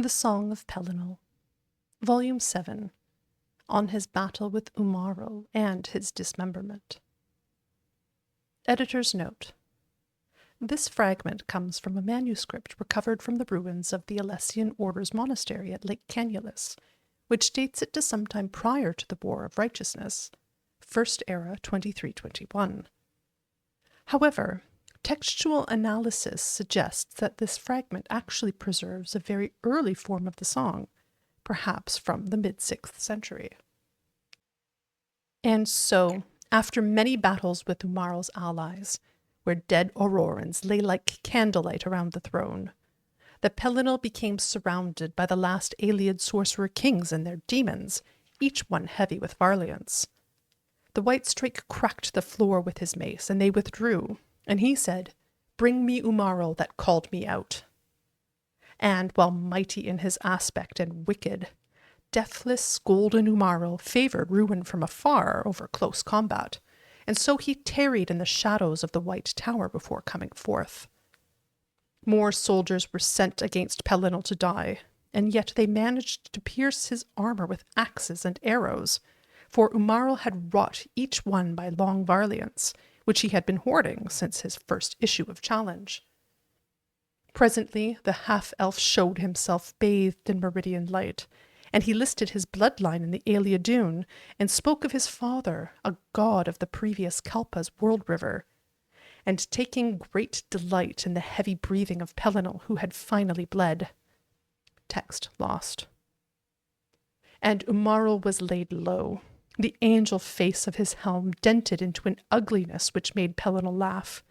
The Song of Pelinal, Volume 7, on his battle with Umaril and his dismemberment. Editor's note. This fragment comes from a manuscript recovered from the ruins of the Alessian Order's monastery at Lake Canulus, which dates it to sometime prior to the War of Righteousness, First Era 2321. However, textual analysis suggests that this fragment actually preserves a very early form of the song, perhaps from the mid-6th century. And so, after many battles with Umaril's allies, where dead Aurorans lay like candlelight around the throne, the Pelinal became surrounded by the last Aloud sorcerer kings and their demons, each one heavy with varliance. The White Strake cracked the floor with his mace, and they withdrew, and he said, "Bring me Umaril that called me out." And while mighty in his aspect and wicked, deathless golden Umaril favored ruin from afar over close combat, and so he tarried in the shadows of the White Tower before coming forth. More soldiers were sent against Pelinal to die, and yet they managed to pierce his armor with axes and arrows, for Umaril had wrought each one by long varliance, which he had been hoarding since his first issue of challenge. Presently the half-elf showed himself bathed in meridian light, and he listed his bloodline in the Aloudun, and spoke of his father, a god of the previous Kalpa's world river, and taking great delight in the heavy breathing of Pelinal, who had finally bled. Text lost. And Umaril was laid low, the angel face of his helm dented into an ugliness which made Pelinal laugh,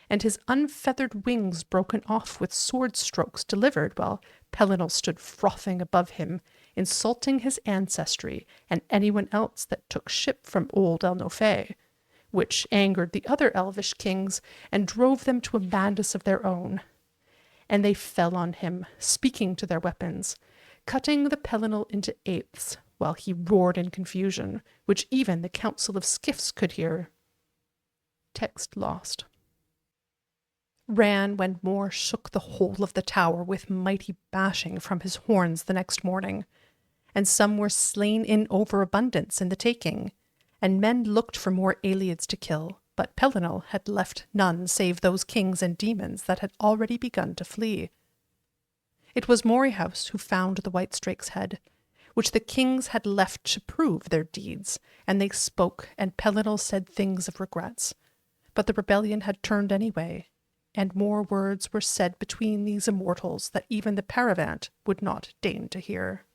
and his unfeathered wings broken off with sword strokes delivered while Pelinal stood frothing above him, insulting his ancestry and anyone else that took ship from old El-Nofé, which angered the other elvish kings and drove them to a madness of their own. And they fell on him, speaking to their weapons, cutting the Pelinal into eighths, while he roared in confusion, which even the Council of Skiffs could hear. Text lost. Ran when Moore shook the whole of the tower with mighty bashing from his horns the next morning, and some were slain in overabundance in the taking, and men looked for more Aloids to kill, but Pelinal had left none save those kings and demons that had already begun to flee. It was Morihouse who found the White Strake's head, which the kings had left to prove their deeds, and they spoke, and Pelinal said things of regrets. But the rebellion had turned anyway, and more words were said between these immortals that even the Paravant would not deign to hear.